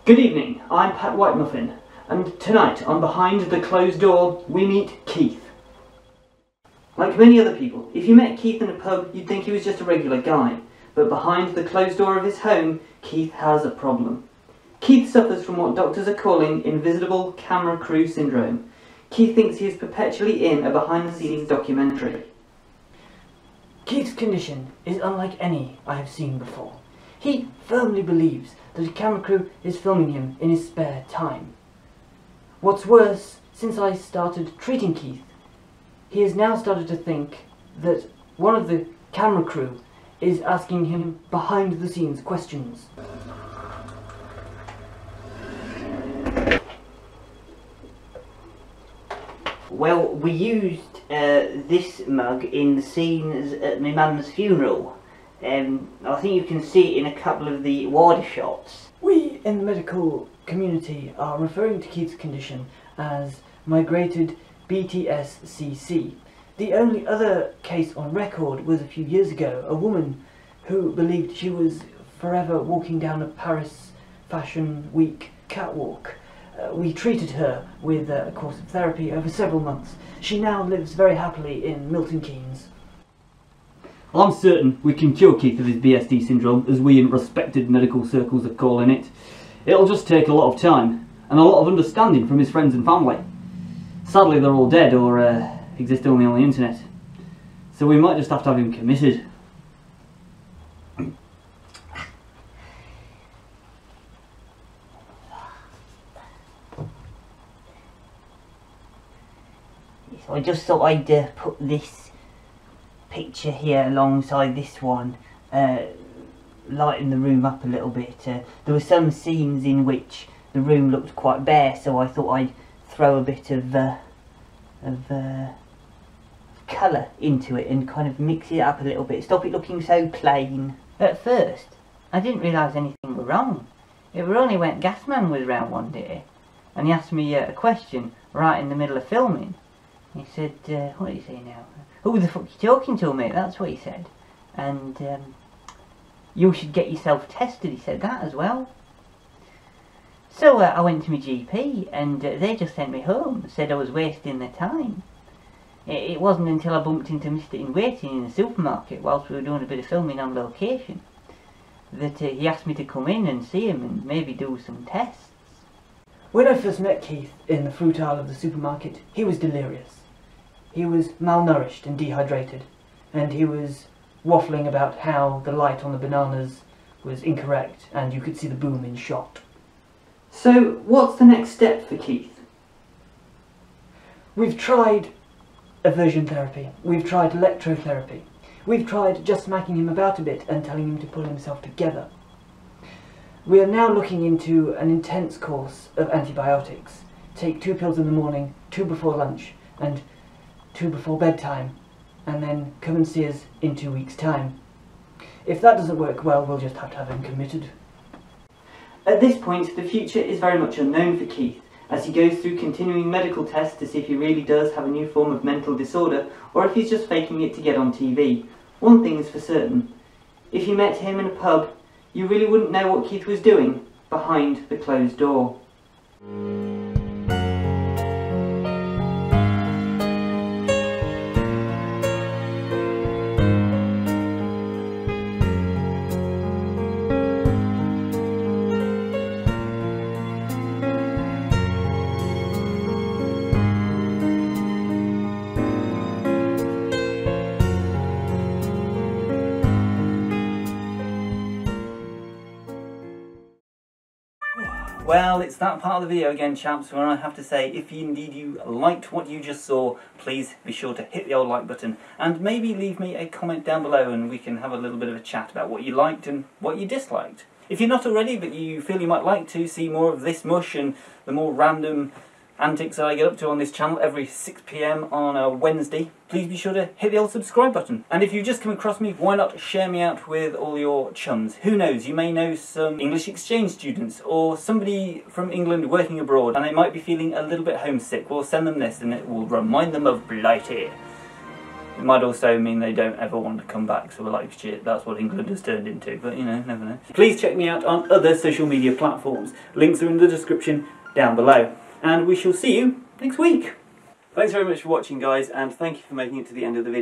Good evening, I'm Pat Whitemuffin, and tonight on Behind the Closed Door we meet Keith. Like many other people, if you met Keith in a pub you'd think he was just a regular guy, but behind the closed door of his home, Keith has a problem. Keith suffers from what doctors are calling invisible camera crew syndrome. Keith thinks he is perpetually in a behind-the-scenes documentary. Keith's condition is unlike any I have seen before. He firmly believes that a camera crew is filming him in his spare time. What's worse, since I started treating Keith, he has now started to think that one of the camera crew is asking him behind-the-scenes questions. Well, we used this mug in the scenes at my mum's funeral. I think you can see it in a couple of the wider shots. We in the medical community are referring to Keith's condition as migrated BTSCC. The only other case on record was a few years ago, a woman who believed she was forever walking down a Paris Fashion Week catwalk. We treated her with a course of therapy over several months. She now lives very happily in Milton Keynes. Well, I'm certain we can cure Keith of his BSD syndrome, as we in respected medical circles are calling it. It'll just take a lot of time, and a lot of understanding from his friends and family. Sadly, they're all dead or exist only on the internet, so we might just have to have him committed. So I just thought I'd put this picture here alongside this one, lighten the room up a little bit. There were some scenes in which the room looked quite bare, so I thought I'd throw a bit of colour into it and kind of mix it up a little bit, stop it looking so plain. At first, I didn't realise anything was wrong. It were only when Gasman was round one day, and he asked me a question right in the middle of filming. He said, what did he say now? Who the fuck you talking to, mate? That's what he said. And you should get yourself tested, he said that as well. So I went to my GP, and they just sent me home, said I was wasting their time. It wasn't until I bumped into Mr. In Waiting in the supermarket whilst we were doing a bit of filming on location that he asked me to come in and see him and maybe do some tests. When I first met Keith in the fruit aisle of the supermarket, he was delirious. He was malnourished and dehydrated, and he was waffling about how the light on the bananas was incorrect and you could see the boom in shot. So, what's the next step for Keith? We've tried aversion therapy, we've tried electrotherapy, we've tried just smacking him about a bit and telling him to pull himself together. We are now looking into an intense course of antibiotics. Take 2 pills in the morning, 2 before lunch, and 2 before bedtime, and then come and see us in 2 weeks' time. If that doesn't work well, we'll just have to have him committed. At this point, the future is very much unknown for Keith, as he goes through continuing medical tests to see if he really does have a new form of mental disorder, or if he's just faking it to get on TV. One thing is for certain: if you met him in a pub, you really wouldn't know what Keith was doing behind the closed door. Well, it's that part of the video again, chaps, where I have to say, if indeed you liked what you just saw, please be sure to hit the old like button, and maybe leave me a comment down below and we can have a little bit of a chat about what you liked and what you disliked. If you're not already, but you feel you might like to see more of this mush and the more random antics that I get up to on this channel every 6 PM on a Wednesday, please be sure to hit the old subscribe button. And if you've just come across me, why not share me out with all your chums? Who knows, you may know some English exchange students or somebody from England working abroad and they might be feeling a little bit homesick. Well, send them this and it will remind them of Blighty. It might also mean they don't ever want to come back, so we're like, shit, that's what England has turned into, but you know, never know. Please check me out on other social media platforms. Links are in the description down below. And we shall see you next week. Thanks very much for watching, guys, and thank you for making it to the end of the video.